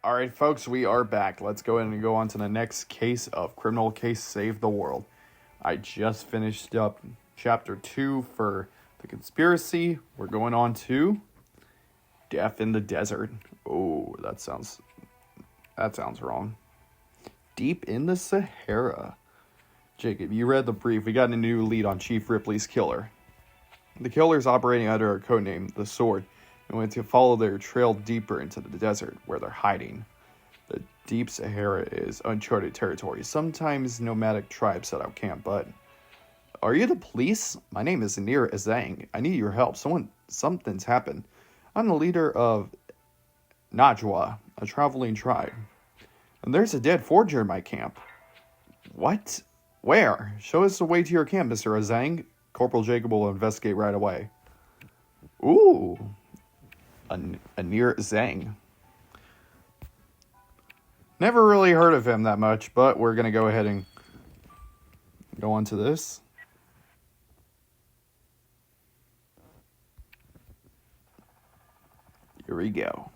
All right, folks, we are back. Let's go ahead and go on to the next case of Criminal Case Save the World. I just finished up Chapter 2 for the conspiracy. We're going on to Death in the Desert. Oh, that sounds wrong. Deep in the Sahara. Jacob, you read the brief. We got a new lead on Chief Ripley's killer. The killer is operating under a codename, The Sword, and went to follow their trail deeper into the desert where they're hiding. The deep Sahara is uncharted territory. Sometimes nomadic tribes set out camp, but... Are you the police? My name is Anir Azang. I need your help. Something's happened. I'm the leader of Najwa, a traveling tribe. And there's a dead forger in my camp. What? Where? Show us the way to your camp, Mr. Azang. Corporal Jacob will investigate right away. Ooh. Anir Zhang. Never really heard of him that much, but we're going to go ahead and go on to this. Here we go.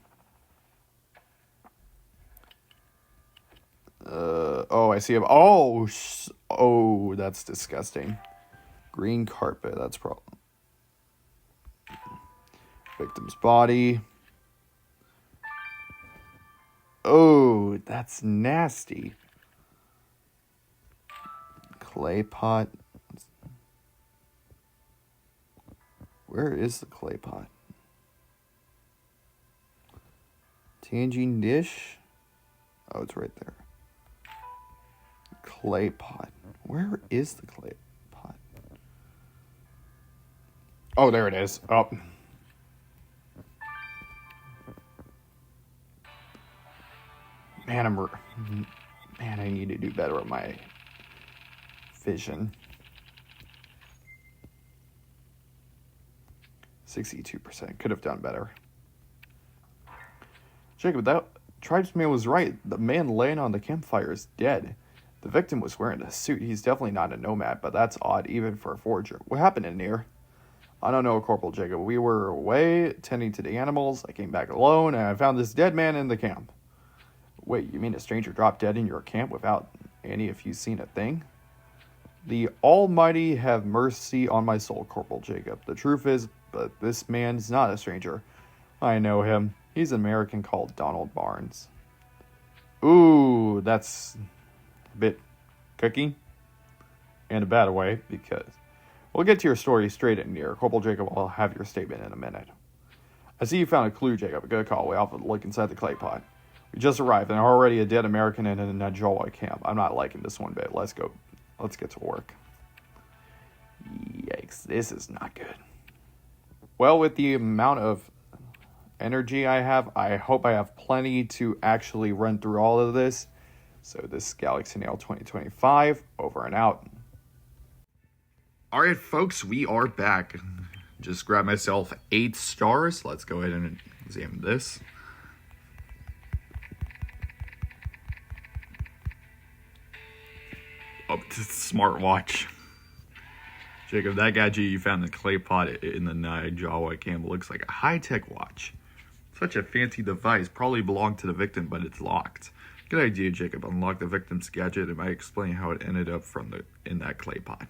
I see him. Oh, that's disgusting. Green carpet, that's problem. Victim's body. Oh, that's nasty. Clay pot. Where is the clay pot? Tangine dish. Oh, it's right there. Clay pot. Where is the clay pot? Oh, there it is. Oh. Man, I need to do better with my vision. 62%. Could have done better. Jacob, that tribesman was right. The man laying on the campfire is dead. The victim was wearing a suit. He's definitely not a nomad, but that's odd even for a forger. What happened in here? I don't know, Corporal Jacob. We were away tending to the animals. I came back alone, and I found this dead man in the camp. Wait, you mean a stranger dropped dead in your camp without any of you seen a thing? The Almighty have mercy on my soul, Corporal Jacob. The truth is, but this man is not a stranger. I know him. He's an American called Donald Barnes. Ooh, that's a bit cookie. In a bad way, because... We'll get to your story straight in here. Corporal Jacob will have your statement in a minute. I see you found a clue, Jacob. Good call. We have to look inside the clay pot. We just arrived, and there are already a dead American in a Najwa camp. I'm not liking this one bit. Let's go. Let's get to work. Yikes, this is not good. Well, with the amount of energy I have, I hope I have plenty to actually run through all of this. So this is Galaxy Nail 2025, over and out. All right, folks, we are back. Just grabbed myself 8 stars. Let's go ahead and examine this. Oh, smartwatch. Jacob, that gadget you found in the clay pot in the Najwa camp looks like a high-tech watch. Such a fancy device. Probably belonged to the victim, but it's locked. Good idea, Jacob. Unlock the victim's gadget. It might explain how it ended up in that clay pot.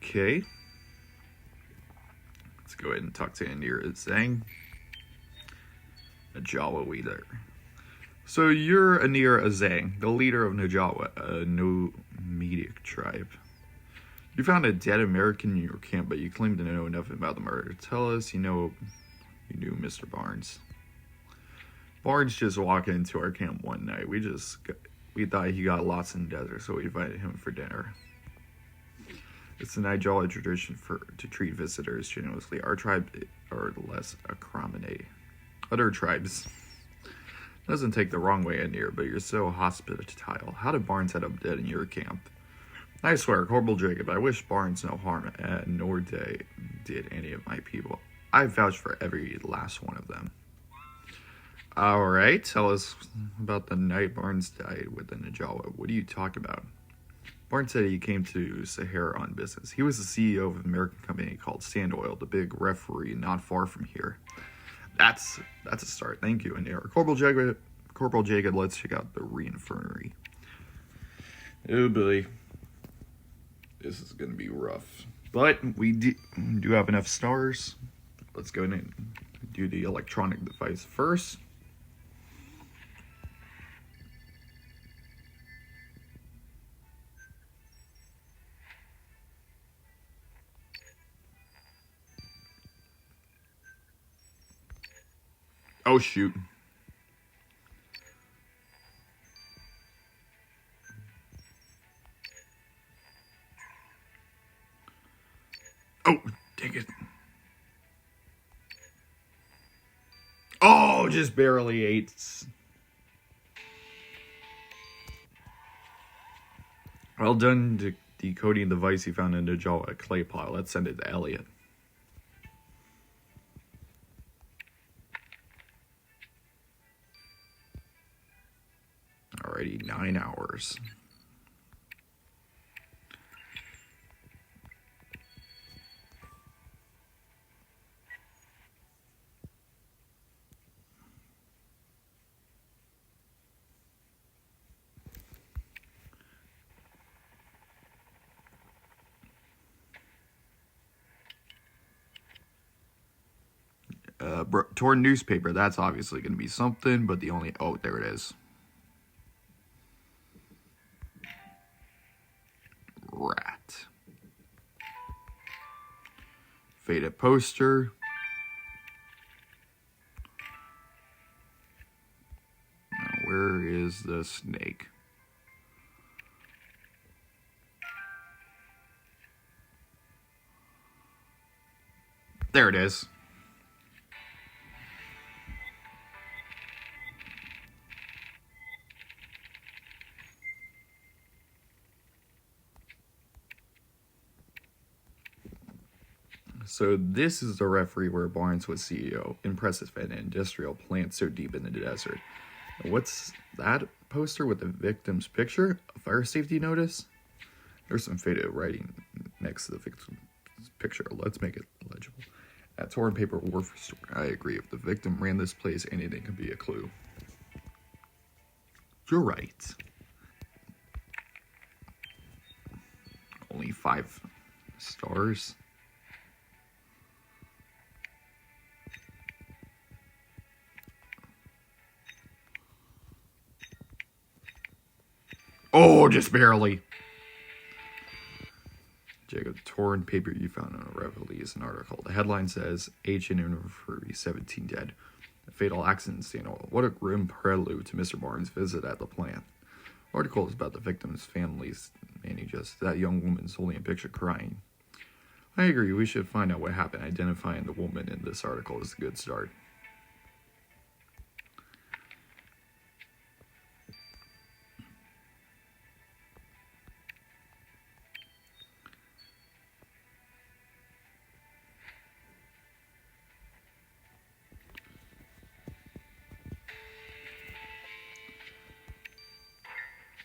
Okay. Let's go ahead and talk to Anir Azang. Najwa leader. So you're Anir Azang, the leader of Najwa, a nomadic tribe. You found a dead American in your camp, but you claim to know nothing about the murder. Tell us you knew Mr. Barnes. Barnes just walked into our camp one night. We thought he got lost in the desert, so we invited him for dinner. It's the Najwa tradition to treat visitors generously. Our tribe are less accommodating. Other tribes... Doesn't take the wrong way in here, but you're so hospitable. How did Barnes end up dead in your camp? I swear, Corporal Jacob, I wish Barnes no harm, nor did any of my people. I vouch for every last one of them. Alright, tell us about the night Barnes died with the Najwa. What do you talk about? Barnes said he came to Sahara on business. He was the CEO of an American company called Sandoil, the big referee not far from here. That's a start. Thank you. And Corporal Jacob, let's check out the Reinfirmary. Oh boy. This is going to be rough. But we do have enough stars. Let's go in and do the electronic device first. Oh, shoot. Oh, dang it. Oh, just barely 8. Well done decoding the device you found in the Jawa clay pile. Let's send it to Elliot. Alrighty, 9 hours. Torn newspaper, that's obviously going to be something, but the only... Oh, there it is. Rat. Faded poster. Now, where is the snake? There it is. So this is the referee where Barnes was CEO. Impressive, an industrial plant so deep in the desert. What's that poster with the victim's picture? A fire safety notice? There's some faded writing next to the victim's picture. Let's make it legible. At torn paper warfare store. I agree. If the victim ran this place, anything could be a clue. You're right. Only 5 stars. Oh, just barely. Jacob, torn paper you found on a Reveille is an article. The headline says, Ancient Anniversary 17 dead. A fatal accident in St. Oil. What a grim prelude to Mr. Barnes' visit at the plant. The article is about the victim's families, and he just, that young woman's holding a picture crying. I agree, we should find out what happened. Identifying the woman in this article is a good start.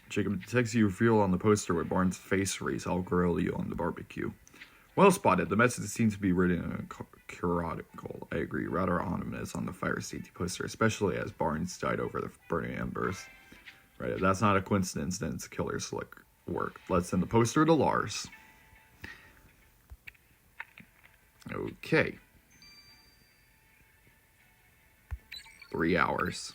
Jacob, the text you reveal on the poster with Barnes' face race, I'll grill you on the barbecue. Well spotted. The message seems to be written in a curical. I agree, rather ominous on the fire safety poster, especially as Barnes died over the burning embers. Right, if that's not a coincidence, then it's killer slick work. Let's send the poster to Lars. Okay. 3 hours.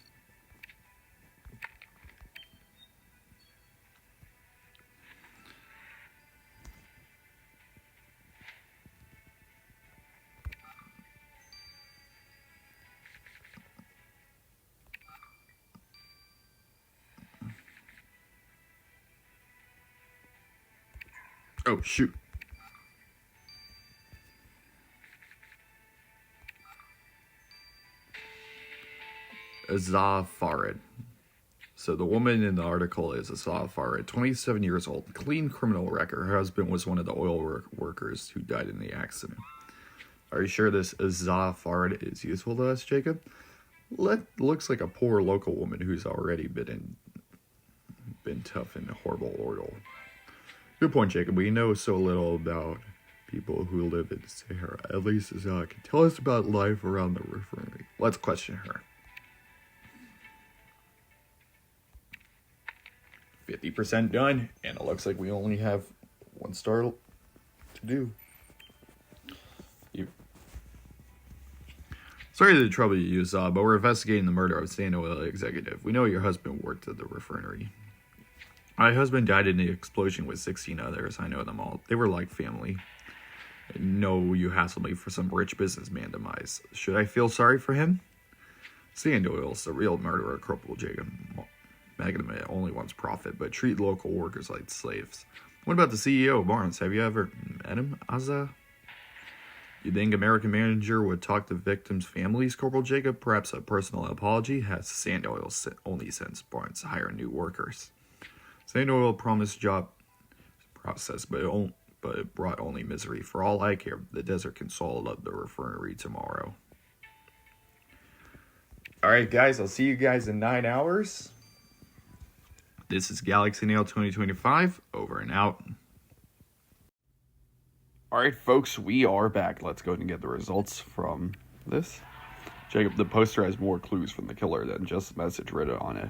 Oh, shoot. Azah Farid. So the woman in the article is Azah Farid, 27 years old, clean criminal record. Her husband was one of the oil workers who died in the accident. Are you sure this Azah Farid is useful to us, Jacob? Looks like a poor local woman who's already been tough in horrible ordeal. Good point, Jacob. We know so little about people who live in Sahara. At least Azala can tell us about life around the refinery. Let's question her. 50% done, and it looks like we only have one star to do. Sorry to trouble you, but we're investigating the murder of Standard Oil executive. We know your husband worked at the refinery. My husband died in the explosion with 16 others. I know them all. They were like family. I know you hassled me for some rich businessman demise. Should I feel sorry for him? Standard Oil's the real murderer, Corporal Jacob. Magnum only wants profit, but treat local workers like slaves. What about the CEO, Barnes? Have you ever met him, Azza? You think American manager would talk to victims' families, Corporal Jacob? Perhaps a personal apology? Has Sand Oil only since Barnes hire new workers? Sand Oil promised job process, but it brought only misery. For all I care, the desert can swallow up the refinery tomorrow. Alright guys, I'll see you guys in 9 hours. This is Galaxy Nail 2025, over and out. Alright folks, we are back. Let's go ahead and get the results from this. Jacob, the poster has more clues from the killer than just a message written on it.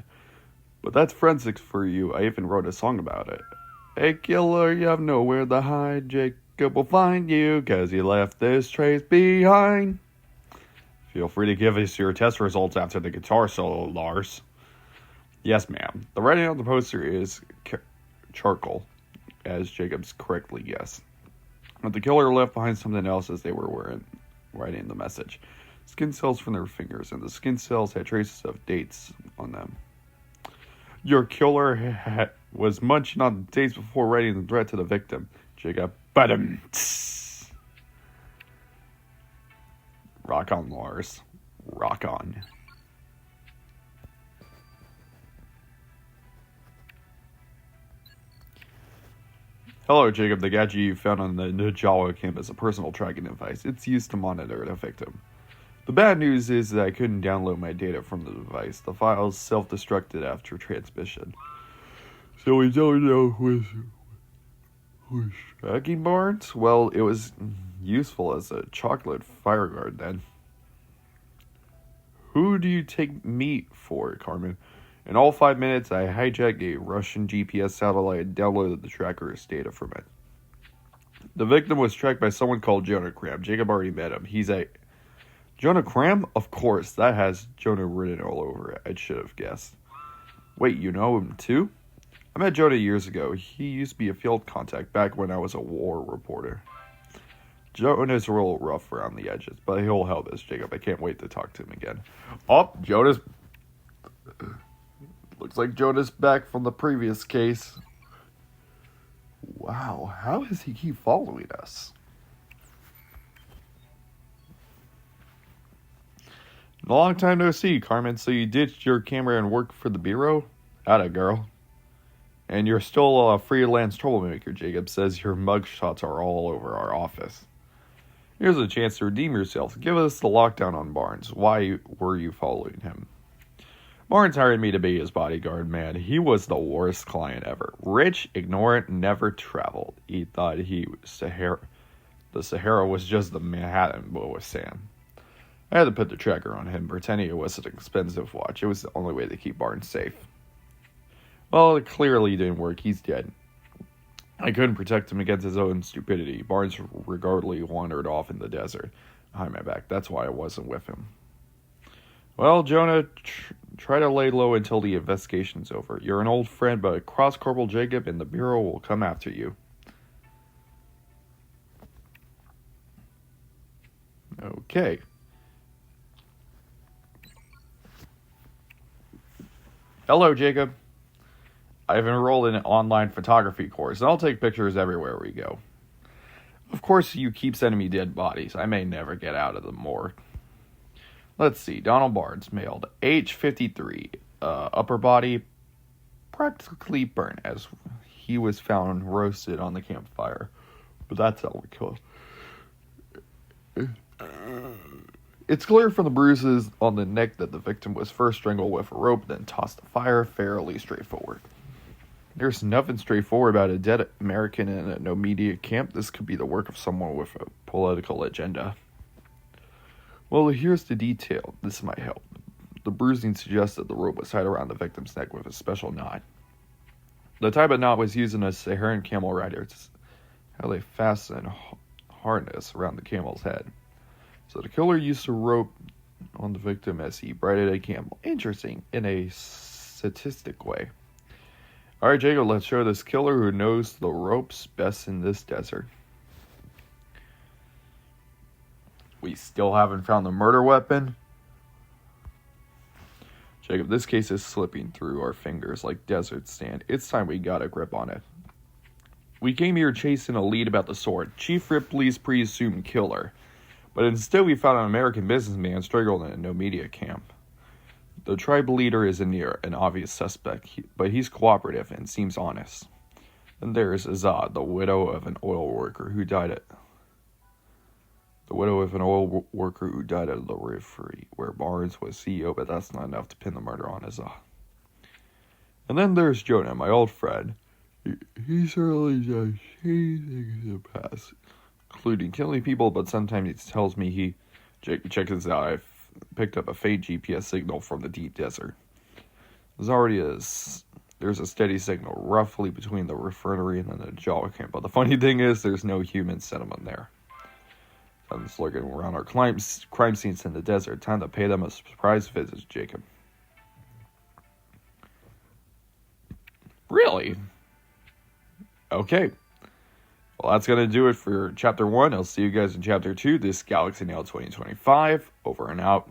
But that's forensics for you. I even wrote a song about it. Hey killer, you have nowhere to hide. Jacob will find you, cause you left this trace behind. Feel free to give us your test results after the guitar solo, Lars. Yes, ma'am. The writing on the poster is charcoal, as Jacob's correctly guessed. But the killer left behind something else as they were writing the message. Skin cells from their fingers, and the skin cells had traces of dates on them. Your killer was munching on the dates before writing the threat to the victim. Jacob, badum. Rock on, Lars. Rock on. Hello, Jacob. The gadget you found on the Najawa camp is a personal tracking device. It's used to monitor the victim. The bad news is that I couldn't download my data from the device. The files self-destructed after transmission. So we don't know who's tracking Barnes? Well, it was useful as a chocolate fire guard then. Who do you take me for, Carmen? In all 5 minutes, I hijacked a Russian GPS satellite and downloaded the tracker's data from it. The victim was tracked by someone called Jonah Cram. Jacob already met him. He's a... Jonah Cram? Of course, that has Jonah written all over it. I should have guessed. Wait, you know him too? I met Jonah years ago. He used to be a field contact back when I was a war reporter. Jonah's a little rough around the edges, but he'll help us, Jacob. I can't wait to talk to him again. Oh, Jonah's... Looks like Jonah's back from the previous case. Wow, how does he keep following us? Long time no see, Carmen. So you ditched your camera and worked for the Bureau? Atta girl. And you're still a freelance troublemaker, Jacob says your mugshots are all over our office. Here's a chance to redeem yourself. Give us the lockdown on Barnes. Why were you following him? Barnes hired me to be his bodyguard, man. He was the worst client ever. Rich, ignorant, never traveled. He thought the Sahara was just the Manhattan, but with sand. I had to put the tracker on him, pretending it was an expensive watch. It was the only way to keep Barnes safe. Well, it clearly didn't work. He's dead. I couldn't protect him against his own stupidity. Barnes regardlessly wandered off in the desert behind my back. That's why I wasn't with him. Well, Jonah, try to lay low until the investigation's over. You're an old friend, but Cross Corporal Jacob and the Bureau will come after you. Okay. Hello, Jacob. I've enrolled in an online photography course, and I'll take pictures everywhere we go. Of course, you keep sending me dead bodies. I may never get out of the morgue. Let's see. Donald Barnes, male, age 53. Upper body practically burnt as he was found roasted on the campfire. But that's how we killed him. It's clear from the bruises on the neck that the victim was first strangled with a rope, then tossed to fire. Fairly straightforward. There's nothing straightforward about a dead American in a no media camp. This could be the work of someone with a political agenda. Well, here's the detail. This might help. The bruising suggests that the rope was tied around the victim's neck with a special knot. The type of knot was used in a Saharan camel riders. How they fasten a harness around the camel's head. So the killer used a rope on the victim as he bridled a camel. Interesting, in a sadistic way. Alright, Jacob, let's show this killer who knows the ropes best in this desert. We still haven't found the murder weapon. Jacob, this case is slipping through our fingers like desert sand. It's time we got a grip on it. We came here chasing a lead about the sword, Chief Ripley's presumed killer. But instead we found an American businessman strangling in a no media camp. The tribe leader is an obvious suspect, but he's cooperative and seems honest. Then there is Azad, the widow of an oil worker who died at the refinery where Barnes was CEO, but that's not enough to pin the murder on Azad. And then there's Jonah, my old friend. He certainly does shady things in the past, including killing people, but sometimes he tells me check this out, I've picked up a faint GPS signal from the deep desert. There's a steady signal roughly between the refinery and the Jawa camp, but the funny thing is there's no human settlement there. I'm just looking around our crime scenes in the desert. Time to pay them a surprise visit, Jacob. Really? Okay. Well, that's going to do it for Chapter 1. I'll see you guys in Chapter 2. This Galaxy Now 2025. Over and out.